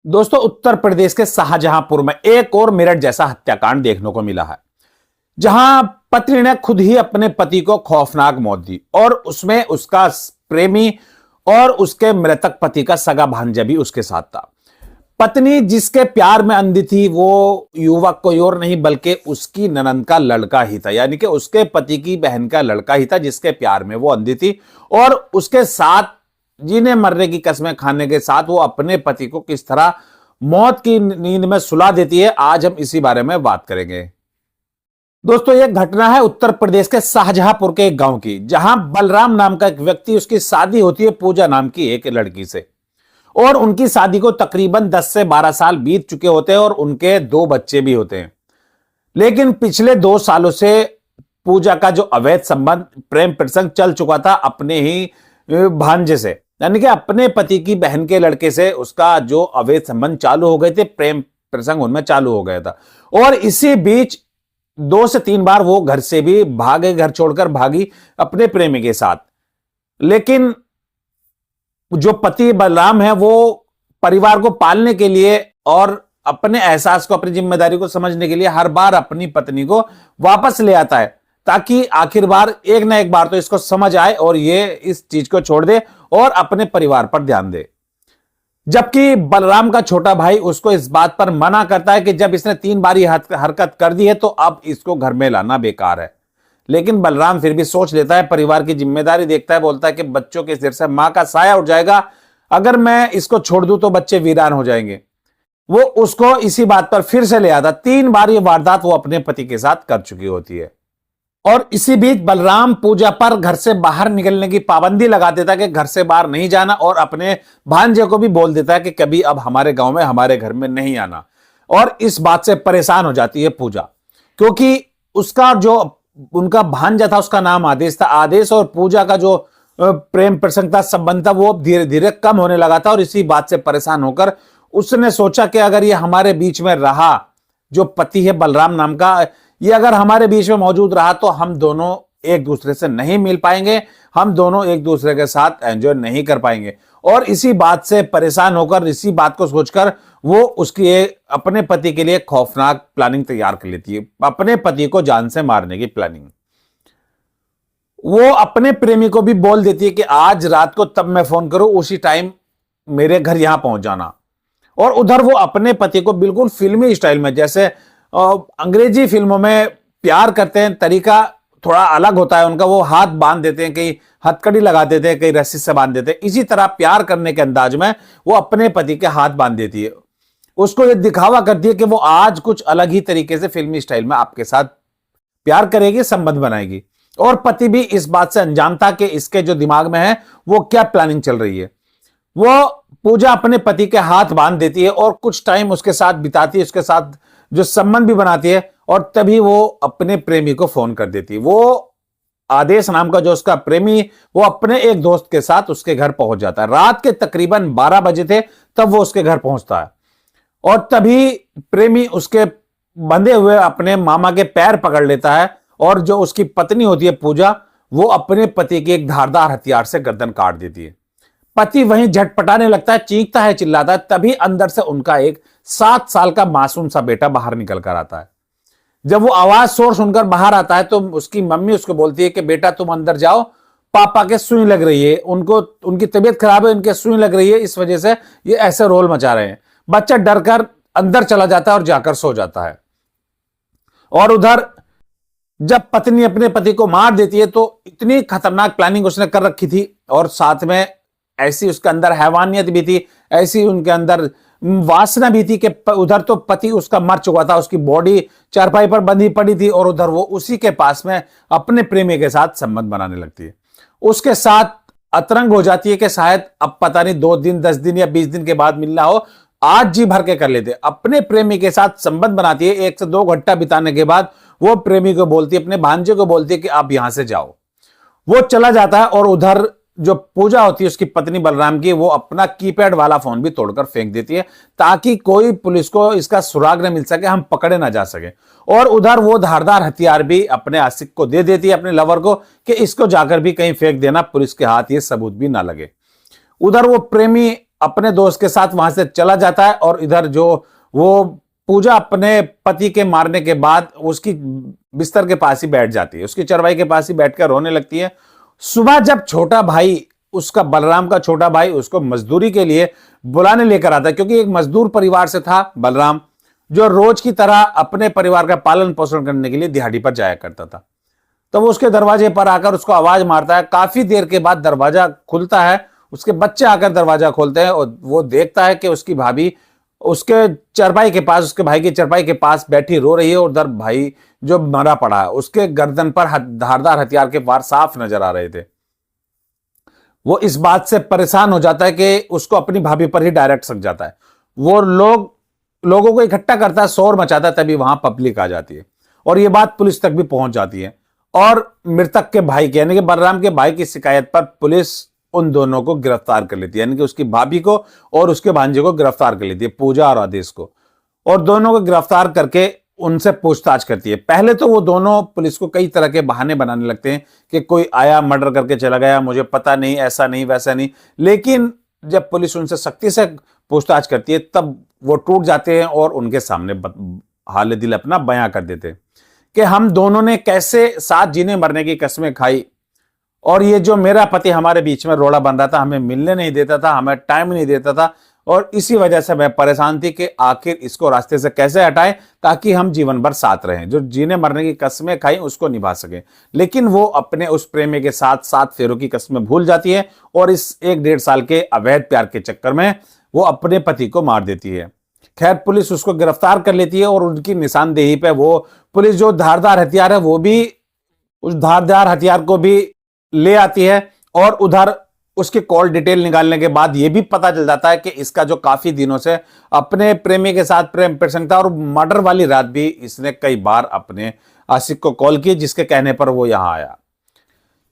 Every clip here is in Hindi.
दोस्तों, उत्तर प्रदेश के शाहजहांपुर में एक और मेरठ जैसा हत्याकांड देखने को मिला है, जहां पत्नी ने खुद ही अपने पति को खौफनाक मौत दी और उसमें उसका प्रेमी और उसके मृतक पति का सगा भांजा भी उसके साथ था। पत्नी जिसके प्यार में अंधी थी, वो युवक कोई और नहीं बल्कि उसकी ननंद का लड़का ही था, यानी कि उसके पति की बहन का लड़का ही था जिसके प्यार में वो अंधी थी। और उसके साथ जीने मरने की कस्में खाने के साथ वो अपने पति को किस तरह मौत की नींद में सुला देती है, आज हम इसी बारे में बात करेंगे। दोस्तों, यह घटना है उत्तर प्रदेश के शाहजहांपुर के एक गांव की, जहां बलराम नाम का एक व्यक्ति, उसकी शादी होती है पूजा नाम की एक लड़की से, और उनकी शादी को तकरीबन 10 से 12 साल बीत चुके होते हैं और उनके 2 बच्चे भी होते हैं। लेकिन पिछले 2 सालों से पूजा का जो अवैध संबंध, प्रेम प्रसंग चल चुका था अपने ही भांजे से, यानी कि अपने पति की बहन के लड़के से उसका जो अवैध संबंध चालू हो गए थे, प्रेम प्रसंग उनमें चालू हो गया था। और इसी बीच 2 से 3 बार वो घर से भी भागे, घर छोड़कर भागी अपने प्रेमी के साथ। लेकिन जो पति बलराम है, वो परिवार को पालने के लिए और अपने एहसास को, अपनी जिम्मेदारी को समझने के लिए हर बार अपनी पत्नी को वापस ले आता है, ताकि आखिर बार एक ना एक बार तो इसको समझ आए और ये इस चीज को छोड़ दे और अपने परिवार पर ध्यान दे। जबकि बलराम का छोटा भाई उसको इस बात पर मना करता है कि जब इसने 3 बार ये हरकत कर दी है तो अब इसको घर में लाना बेकार है। लेकिन बलराम फिर भी सोच लेता है, परिवार की जिम्मेदारी देखता है, बोलता है कि बच्चों के सिर से मां का साया उठ जाएगा, अगर मैं इसको छोड़ दूं तो बच्चे वीरान हो जाएंगे। वो उसको इसी बात पर फिर से ले आता। 3 बार ये वारदात वो अपने पति के साथ कर चुकी होती है। और इसी बीच बलराम पूजा पर घर से बाहर निकलने की पाबंदी लगा देता है कि घर से बाहर नहीं जाना, और अपने भांजे को भी बोल देता है कि कभी अब हमारे गांव में, हमारे घर में नहीं आना। और इस बात से परेशान हो जाती है पूजा, क्योंकि उसका जो उनका भांजा था उसका नाम आदेश था। आदेश और पूजा का जो प्रेम प्रसंग था, संबंध था, वो धीरे धीरे कम होने लगा था। और इसी बात से परेशान होकर उसने सोचा कि अगर ये हमारे बीच में रहा, जो पति है बलराम नाम का, ये अगर हमारे बीच में मौजूद रहा तो हम दोनों एक दूसरे से नहीं मिल पाएंगे, हम दोनों एक दूसरे के साथ एंजॉय नहीं कर पाएंगे। और इसी बात से परेशान होकर, इसी बात को सोचकर वो उसकी अपने पति के लिए खौफनाक प्लानिंग तैयार कर लेती है, अपने पति को जान से मारने की प्लानिंग। वो अपने प्रेमी को भी बोल देती है कि आज रात को तब मैं फोन करूं, उसी टाइम मेरे घर यहां पहुंच जाना। और उधर वो अपने पति को बिल्कुल फिल्मी स्टाइल में, जैसे अंग्रेजी फिल्मों में प्यार करते हैं, तरीका थोड़ा अलग होता है उनका, वो हाथ बांध देते हैं, कहीं हथकड़ी लगा देते हैं, कहीं रस्सी से बांध देते हैं। इसी तरह प्यार करने के अंदाज में वो अपने पति के हाथ बांध देती है, उसको ये दिखावा करती है कि वो आज कुछ अलग ही तरीके से फिल्मी स्टाइल में आपके साथ प्यार करेगी, संबंध बनाएगी। और पति भी इस बात से अनजान था कि इसके जो दिमाग में है वो क्या प्लानिंग चल रही है। वो पूजा अपने पति के हाथ बांध देती है और कुछ टाइम उसके साथ बिताती है, उसके साथ जो संबंध भी बनाती है। और तभी वो अपने प्रेमी को फोन कर देती है। वो आदेश नाम का जो उसका प्रेमी, वो अपने एक दोस्त के साथ उसके घर पहुंच जाता है। रात के तकरीबन 12 बजे थे तब वो उसके घर पहुंचता है, और तभी प्रेमी उसके बंधे हुए अपने मामा के पैर पकड़ लेता है, और जो उसकी पत्नी होती है पूजा, वो अपने पति के एक धारदार हथियार से गर्दन काट देती है। पति वहीं झटपटाने लगता है, चीखता है, चिल्लाता है। तभी अंदर से उनका एक 7 साल का मासूम सा बेटा बाहर निकल कर आता है। जब वो आवाज शोर सुनकर बाहर आता है तो उसकी मम्मी उसको बोलती है कि बेटा तुम अंदर जाओ, पापा के सुई लग रही है, उनको उनकी तबीयत खराब है, उनके सुई लग रही है, इस वजह से ये ऐसे रोल मचा रहे हैं। बच्चा डरकर अंदर चला जाता है और जाकर सो जाता है। और उधर जब पत्नी अपने पति को मार देती है तो इतनी खतरनाक प्लानिंग उसने कर रखी थी, और साथ में ऐसी उसके अंदर हैवानियत भी थी, ऐसी उनके अंदर वासना भी थी कि उधर तो पति उसका मर चुका था, उसकी बॉडी चारपाई पर बंधी पड़ी थी, और उधर वो उसी के पास में अपने प्रेमी के साथ संबंध बनाने लगती है। उसके साथ अतरंग हो जाती है कि शायद अब पता नहीं 2 दिन, 10 दिन या 20 दिन के बाद मिलना हो, आज जी भर के कर लेते। अपने प्रेमी के साथ संबंध बनाती है। 1 से 2 घंटा बिताने के बाद वो प्रेमी को बोलती है, अपने भांजे को बोलती है कि आप यहां से जाओ। वो चला जाता है, और उधर जो पूजा होती है उसकी पत्नी बलराम की, वो अपना कीपैड वाला फोन भी तोड़कर फेंक देती है, ताकि कोई पुलिस को इसका सुराग न मिल सके, हम पकड़े ना जा सके। और उधर वो धारदार हथियार भी अपने आशिक को दे देती है, अपने लवर को, कि इसको जाकर भी कहीं फेंक देना, पुलिस के हाथ ये सबूत भी ना लगे। उधर वो प्रेमी अपने दोस्त के साथ वहां से चला जाता है और इधर जो वो पूजा अपने पति के मारने के बाद उसकी बिस्तर के पास ही बैठ जाती है, उसकी चरवाई के पास ही बैठकर रोने लगती है। सुबह जब छोटा भाई, उसका बलराम का छोटा भाई, उसको मजदूरी के लिए बुलाने लेकर आता है, क्योंकि एक मजदूर परिवार से था बलराम, जो रोज की तरह अपने परिवार का पालन पोषण करने के लिए दिहाड़ी पर जाया करता था। तो वो उसके दरवाजे पर आकर उसको आवाज मारता है। काफी देर के बाद दरवाजा खुलता है, उसके बच्चे आकर दरवाजा खोलते हैं और वो देखता है कि उसकी भाभी उसके चरपाई के पास, उसके भाई की चरपाई के पास बैठी रो रही है और उधर भाई जो मरा पड़ा है, उसके गर्दन पर धारदार हथियार के वार साफ नजर आ रहे थे। वो इस बात से परेशान हो जाता है कि उसको अपनी भाभी पर ही डायरेक्ट सक जाता है। वो लोगों को इकट्ठा करता है, शोर मचाता है, तभी वहां पब्लिक आ जाती है और ये बात पुलिस तक भी पहुंच जाती है। और मृतक के भाई की, यानी कि बलराम के भाई की शिकायत पर पुलिस उन दोनों को गिरफ्तार कर लेती है, यानी कि उसकी भाभी को और उसके भांजे को गिरफ्तार कर लेती है, पूजा और आदेश को। और दोनों को गिरफ्तार करके उनसे पूछताछ करती है। पहले तो वो दोनों पुलिस को कई तरह के बहाने बनाने लगते हैं कि कोई आया, मर्डर करके चला गया, मुझे पता नहीं, ऐसा नहीं, वैसा नहीं। लेकिन जब पुलिस उनसे सख्ती से पूछताछ करती है तब वो टूट जाते हैं और उनके सामने हाल दिल अपना बयां कर देते हैं कि हम दोनों ने कैसे साथ जीने मरने की कस्में खाई, और ये जो मेरा पति हमारे बीच में रोड़ा बन रहा था, हमें मिलने नहीं देता था, हमें टाइम नहीं देता था, और इसी वजह से मैं परेशान थी कि आखिर इसको रास्ते से कैसे हटाएं ताकि हम जीवन भर साथ रहें, जो जीने मरने की कस्में खाई उसको निभा सके। लेकिन वो अपने उस प्रेमी के साथ 7 फेरों की कस्में भूल जाती है और इस 1-1.5 साल के अवैध प्यार के चक्कर में वो अपने पति को मार देती है। खैर, पुलिस उसको गिरफ्तार कर लेती है और उनकी निशानदेही पे वो पुलिस जो धारदार हथियार है वो भी, उस धारदार हथियार को भी ले आती है। और उधर उसके कॉल डिटेल निकालने के बाद यह भी पता चल जाता है कि इसका जो काफी दिनों से अपने प्रेमी के साथ प्रेम प्रसंग था और मर्डर वाली रात भी इसने कई बार अपने आशिक को कॉल की, जिसके कहने पर वो यहां आया।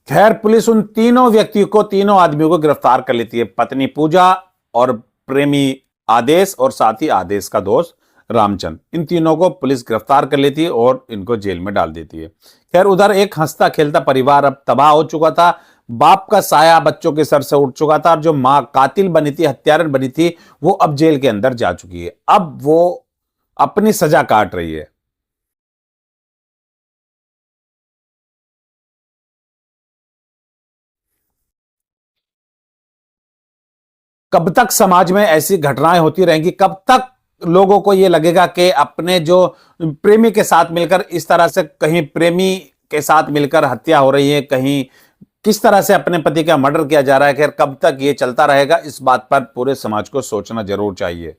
खैर, पुलिस उन तीनों व्यक्तियों को, तीनों आदमियों को गिरफ्तार कर लेती है, पत्नी पूजा और प्रेमी आदेश और साथ ही आदेश का दोस्त रामचंद। इन तीनों को पुलिस गिरफ्तार कर लेती है और इनको जेल में डाल देती है। खैर, उधर एक हंसता खेलता परिवार अब तबाह हो चुका था। बाप का साया बच्चों के सर से उठ चुका था और जो मां कातिल बनी थी, हत्यारन बनी थी, वो अब जेल के अंदर जा चुकी है। अब वो अपनी सजा काट रही है। कब तक समाज में ऐसी घटनाएं होती रहेंगी? कब तक लोगों को यह लगेगा कि अपने जो प्रेमी के साथ मिलकर इस तरह से, कहीं प्रेमी के साथ मिलकर हत्या हो रही है, कहीं किस तरह से अपने पति का मर्डर किया जा रहा है। खैर, कब तक ये चलता रहेगा, इस बात पर पूरे समाज को सोचना जरूर चाहिए।